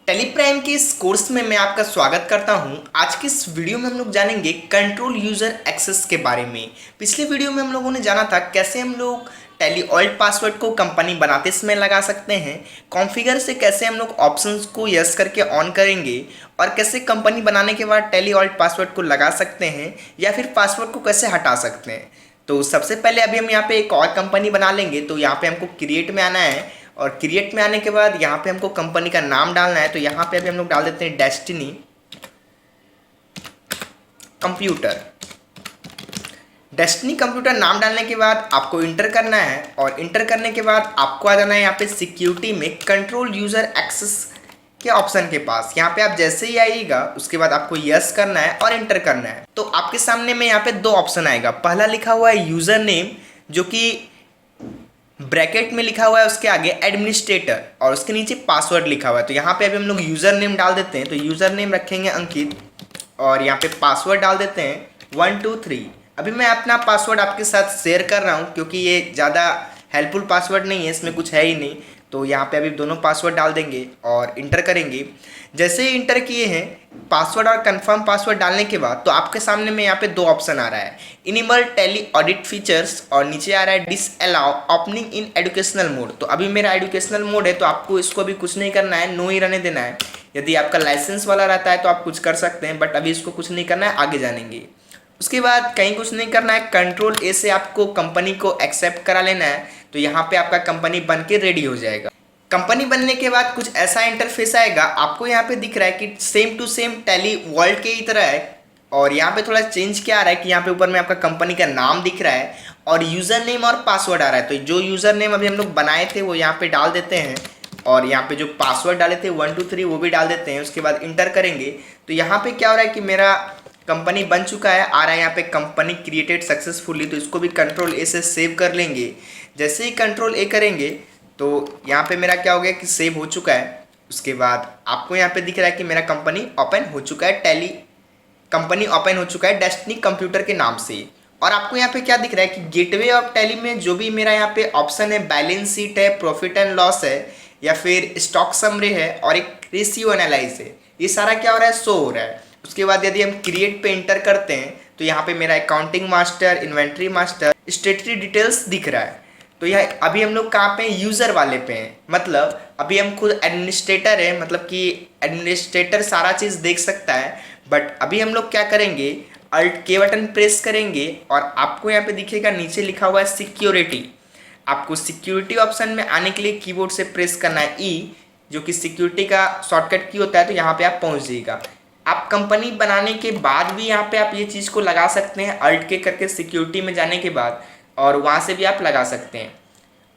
Tally Prime के इस course में मैं आपका स्वागत करता हूं। आज के इस वीडियो में हम लोग जानेंगे कंट्रोल यूजर एक्सेस के बारे में। पिछले वीडियो में हम लोगों ने जाना था कैसे हम लोग टेली ओल्ड पासवर्ड को कंपनी बनाते समय लगा सकते हैं, कॉन्फ़िगर से कैसे हम लोग ऑप्शंस को यस करके ऑन करेंगे और कैसे कंपनी बनाने के बाद टेली ओल्ड पासवर्ड को लगा सकते हैं या फिर पासवर्ड को कैसे हटा सकते हैं। तो सबसे पहले अभी हम यहाँ पे एक और कंपनी बना लेंगे। तो यहाँ पे हमको क्रिएट में आना है और क्रिएट में आने के बाद यहाँ पे हमको कंपनी का नाम डालना है। तो यहाँ पे अभी हम लोग डाल देते हैं डेस्टिनी कंप्यूटर। डेस्टिनी कंप्यूटर नाम डालने के बाद आपको इंटर करना है और इंटर करने के बाद आपको आ जाना है यहाँ पे सिक्योरिटी में कंट्रोल यूजर एक्सेस के ऑप्शन के पास। यहाँ पे आप जैसे ही आइएगा उसके बाद आपको यस करना है और इंटर करना है। तो आपके सामने में यहाँ पे दो ऑप्शन आएगा। पहला लिखा हुआ है यूजर नेम, जो कि ब्रैकेट में लिखा हुआ है, उसके आगे एडमिनिस्ट्रेटर और उसके नीचे पासवर्ड लिखा हुआ है। तो यहाँ पे अभी हम लोग यूज़र नेम डाल देते हैं। तो यूज़र नेम रखेंगे अंकित और यहाँ पे पासवर्ड डाल देते हैं 1 2 3। अभी मैं अपना पासवर्ड आपके साथ शेयर कर रहा हूँ क्योंकि ये ज़्यादा हेल्पफुल पासवर्ड नहीं है, इसमें कुछ है ही नहीं। तो यहाँ पे अभी दोनों पासवर्ड डाल देंगे और इंटर करेंगे। जैसे ही इंटर किए हैं पासवर्ड और कंफर्म पासवर्ड डालने के बाद तो आपके सामने में यहाँ पे दो ऑप्शन आ रहा है, इनेबल टेली ऑडिट फीचर्स और नीचे आ रहा है disallow opening in educational mode. तो अभी मेरा एजुकेशनल मोड है तो आपको इसको अभी कुछ नहीं करना है, नो ही रहने देना है। यदि आपका लाइसेंस वाला रहता है तो आप कुछ कर सकते हैं, बट अभी इसको कुछ नहीं करना है, आगे जानेंगे। उसके बाद कहीं कुछ नहीं करना है, कंट्रोल ए से आपको कंपनी को एक्सेप्ट करा लेना है। तो यहाँ पे आपका कंपनी बन के रेडी हो जाएगा। कंपनी बनने के बाद कुछ ऐसा इंटरफेस आएगा। आपको यहाँ पे दिख रहा है कि same to same tele world के ही तरह है और यहाँ पे थोड़ा चेंज क्या आ रहा है कि यहाँ पे ऊपर में आपका कंपनी का नाम दिख रहा है और यूज़र नेम और पासवर्ड आ रहा है। तो जो यूज़र नेम अभी हम लोग बनाए थे वो यहाँ पे डाल देते हैं और यहाँ पे जो पासवर्ड डाले थे 1 2 3 वो भी डाल देते हैं। उसके बाद इंटर करेंगे तो यहाँ पे क्या हो रहा है कि मेरा कंपनी बन चुका है, आ रहा है यहाँ पे कंपनी क्रिएटेड सक्सेसफुली। तो इसको भी कंट्रोल ए से सेव कर लेंगे। जैसे ही कंट्रोल ए करेंगे तो यहाँ पे मेरा क्या हो गया कि सेव हो चुका है। उसके बाद आपको यहाँ पे दिख रहा है कि मेरा कंपनी ओपन हो चुका है, टेली कंपनी ओपन हो चुका है डेस्टिनी कंप्यूटर के नाम से। और आपको यहाँ पे क्या दिख रहा है कि गेटवे ऑफ टेली में जो भी मेरा यहाँ पे ऑप्शन है, बैलेंस शीट है, प्रॉफिट एंड लॉस है या फिर स्टॉक समरी है और एक रेशियो एनालाइज है, ये सारा क्या हो रहा है, शो हो रहा है। उसके बाद यदि हम क्रिएट पे इंटर करते हैं तो यहाँ पे मेरा accounting master, inventory master, स्टेटरी details दिख रहा है। तो यह अभी हम लोग कहाँ पे हैं, यूज़र वाले पे हैं। मतलब अभी हम खुद एडमिनिस्ट्रेटर है, मतलब कि एडमिनिस्ट्रेटर सारा चीज़ देख सकता है। बट अभी हम लोग क्या करेंगे, अल्ट के बटन प्रेस करेंगे और आपको यहाँ पे दिखेगा नीचे लिखा हुआ है सिक्योरिटी। आपको सिक्योरिटी ऑप्शन में आने के लिए कीबोर्ड से प्रेस करना है ई, जो कि सिक्योरिटी का शॉर्टकट की होता है। तो यहाँ पे आप पहुँच जाइएगा। आप कंपनी बनाने के बाद भी यहाँ पे आप ये चीज़ को लगा सकते हैं, अल्ट के करके सिक्योरिटी में जाने के बाद, और वहाँ से भी आप लगा सकते हैं।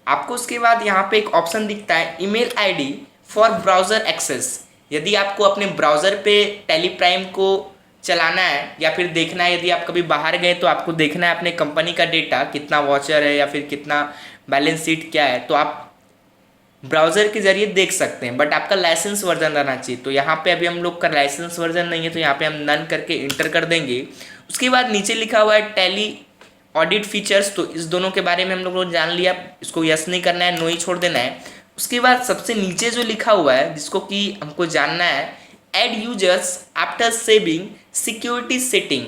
आपको उसके बाद यहाँ पे एक ऑप्शन दिखता है email ID for browser access. यदि आपको अपने ब्राउज़र पे टेली प्राइम को चलाना है या फिर देखना है, यदि आप कभी बाहर गए तो आपको देखना है अपने कंपनी का डेटा कितना वाचर है या फिर कितना बैलेंस शीट क्या है, तो आप ब्राउज़र के जरिए देख सकते हैं। बट आपका लाइसेंस वर्जन रहना चाहिए। तो यहाँ पे अभी हम लोग का लाइसेंस वर्जन नहीं है तो यहाँ पे हम नन करके इंटर कर देंगे। उसके बाद नीचे लिखा हुआ है टेली ऑडिट फीचर्स। तो इस दोनों के बारे में हम लोगों ने जान लिया, इसको यस नहीं करना है, नो ही छोड़ देना है। उसके बाद सबसे नीचे जो लिखा हुआ है जिसको कि हमको जानना है, add users after saving security setting.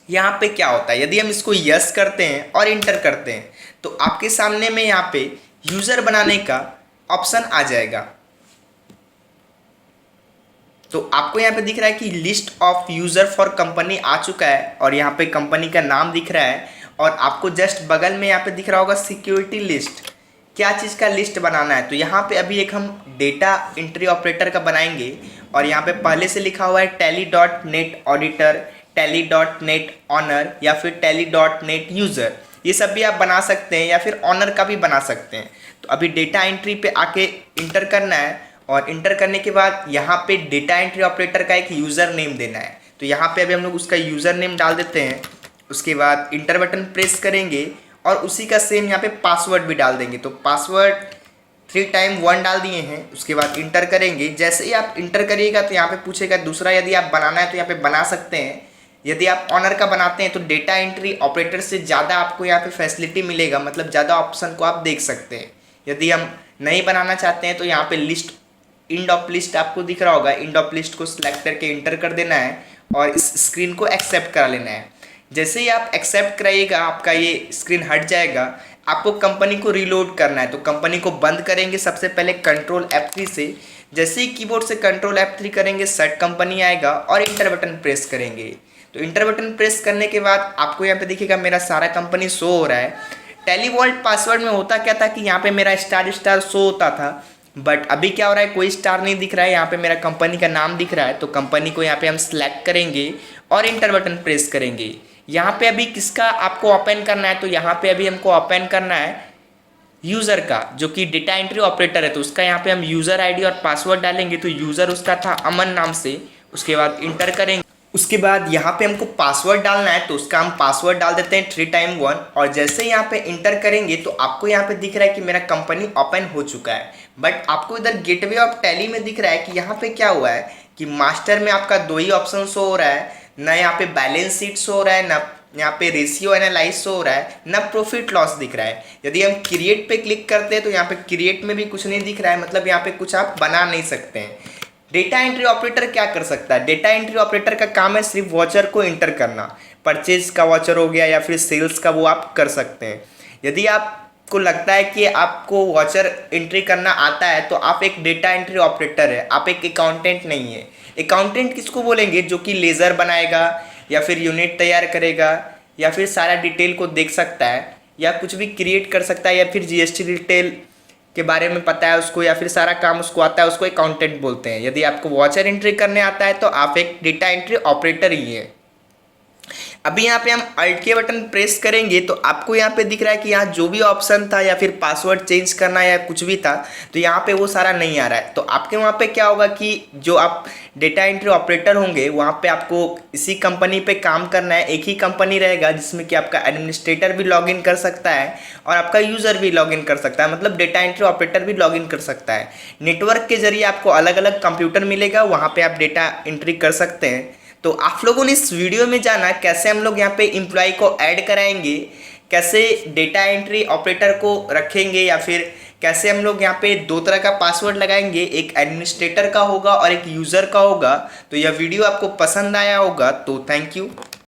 यहाँ पे क्या होता है, यदि हम इसको यस करते हैं और इंटर करते हैं तो आपके सामने में यहाँ पे यूज़र बनाने का ऑप्शन आ जाएगा। तो आपको यहाँ पे दिख रहा है कि list of user for company आ चुका है और यहाँ पे कंपनी का नाम दिख रहा है और आपको जस्ट बगल में यहाँ पे दिख रहा होगा सिक्योरिटी लिस्ट। क्या चीज़ का लिस्ट बनाना है, तो यहाँ पे अभी एक हम डेटा एंट्री ऑपरेटर का बनाएंगे और यहाँ पे पहले से लिखा हुआ है टेली.नेट ऑडिटर, टेली.नेट ऑनर या फिर टेली.नेट यूज़र। ये सब भी आप बना सकते हैं या फिर ऑनर का भी बना सकते हैं। तो अभी डेटा एंट्री पे आके इंटर करना है और इंटर करने के बाद यहाँ पे डेटा एंट्री ऑपरेटर का एक यूज़र नेम देना है। तो यहाँ पे अभी हम लोग उसका यूज़र नेम डाल देते हैं। उसके बाद इंटर बटन प्रेस करेंगे और उसी का सेम यहाँ पे पासवर्ड भी डाल देंगे। तो पासवर्ड 3 टाइम 1 डाल दिए हैं। उसके बाद इंटर करेंगे। जैसे ही आप इंटर करिएगा तो यहाँ पे पूछेगा दूसरा, यदि आप बनाना है तो यहाँ पे बना सकते हैं। यदि आप ऑनर का बनाते हैं तो डेटा एंट्री ऑपरेटर से ज़्यादा आपको यहाँ पे फैसिलिटी मिलेगा, मतलब ज़्यादा ऑप्शन को आप देख सकते हैं। यदि हम नहीं बनाना चाहते हैं तो यहाँ पे लिस्ट इंड ऑफ लिस्ट आपको दिख रहा होगा, इंड ऑफ लिस्ट को सिलेक्ट करके इंटर कर देना है और इस स्क्रीन को एक्सेप्ट करा लेना है। जैसे ही आप एक्सेप्ट कराइएगा आपका ये स्क्रीन हट जाएगा। आपको कंपनी को रीलोड करना है, तो कंपनी को बंद करेंगे सबसे पहले कंट्रोल F3 से। जैसे ही कीबोर्ड से कंट्रोल F3 करेंगे सेट कंपनी आएगा और इंटर बटन प्रेस करेंगे। तो इंटर बटन प्रेस करने के बाद आपको यहाँ पे दिखेगा मेरा सारा कंपनी शो हो रहा है। टेलीवॉल्ट पासवर्ड में होता क्या था कि यहाँ पे मेरा स्टार स्टार शो होता था, बट अभी क्या हो रहा है, कोई स्टार नहीं दिख रहा है, यहाँ पे मेरा कंपनी का नाम दिख रहा है। तो कंपनी को यहाँ पे हम सिलेक्ट करेंगे और इंटर बटन प्रेस करेंगे। यहाँ पे अभी किसका आपको ओपन करना है, तो यहाँ पे अभी हमको ओपन करना है यूज़र का, जो कि डेटा एंट्री ऑपरेटर है। तो उसका यहाँ पे हम यूज़र आईडी और पासवर्ड डालेंगे। तो यूज़र उसका था अमन नाम से। उसके बाद इंटर करेंगे। उसके बाद यहाँ पे हमको पासवर्ड डालना है, तो उसका हम पासवर्ड डाल देते हैं 3 टाइम 1। और जैसे यहाँ पे इंटर करेंगे तो आपको यहाँ पे दिख रहा है कि मेरा कंपनी ओपन हो चुका है। बट आपको इधर गेटवे ऑफ टैली में दिख रहा है कि यहाँ पे क्या हुआ है कि मास्टर में आपका 2 ही ऑप्शन शो हो रहा है, ना यहाँ पे बैलेंस शीट शो हो रहा है, ना यहाँ पे रेशियो एनालाइज शो हो रहा है, ना प्रॉफिट लॉस दिख रहा है। यदि हम क्रिएट पे क्लिक करते हैं तो यहाँ पे क्रिएट में भी कुछ नहीं दिख रहा है, मतलब यहाँ पे कुछ आप बना नहीं सकते हैं। डेटा एंट्री ऑपरेटर क्या कर सकता है, डेटा एंट्री ऑपरेटर का काम है सिर्फ वॉचर को इंटर करना। परचेज का वॉचर हो गया या फिर सेल्स का, वो आप कर सकते हैं। यदि आपको लगता है कि आपको वॉचर एंट्री करना आता है तो आप एक डेटा एंट्री ऑपरेटर है, आप एक अकाउंटेंट नहीं है। अकाउंटेंट किसको बोलेंगे, जो कि लेज़र बनाएगा या फिर यूनिट तैयार करेगा या फिर सारा डिटेल को देख सकता है या कुछ भी क्रिएट कर सकता है या फिर जीएसटी डिटेल के बारे में पता है उसको या फिर सारा काम उसको आता है, उसको अकाउंटेंट बोलते हैं। यदि आपको वॉचर एंट्री करने आता है तो आप एक डेटा एंट्री ऑपरेटर ही है। अभी यहाँ पे हम अल्ट के बटन प्रेस करेंगे तो आपको यहाँ पे दिख रहा है कि यहाँ जो भी ऑप्शन था या फिर पासवर्ड चेंज करना या कुछ भी था तो यहाँ पे वो सारा नहीं आ रहा है। तो आपके वहाँ पे क्या होगा कि जो आप डेटा एंट्री ऑपरेटर होंगे वहाँ पे आपको इसी कंपनी पे काम करना है। एक ही कंपनी रहेगा जिसमें कि आपका एडमिनिस्ट्रेटर भी लॉगिन कर सकता है और आपका यूज़र भी लॉगिन कर सकता है, मतलब डेटा एंट्री ऑपरेटर भी लॉगिन कर सकता है। नेटवर्क के जरिए आपको अलग अलग कंप्यूटर मिलेगा, वहाँ पर आप डेटा एंट्री कर सकते हैं। तो आप लोगों ने इस वीडियो में जाना कैसे हम लोग यहाँ पे एम्प्लॉय को ऐड कराएंगे, कैसे डेटा एंट्री ऑपरेटर को रखेंगे या फिर कैसे हम लोग यहाँ पे 2 तरह का पासवर्ड लगाएंगे, एक एडमिनिस्ट्रेटर का होगा और एक यूज़र का होगा। तो यह वीडियो आपको पसंद आया होगा, तो थैंक यू।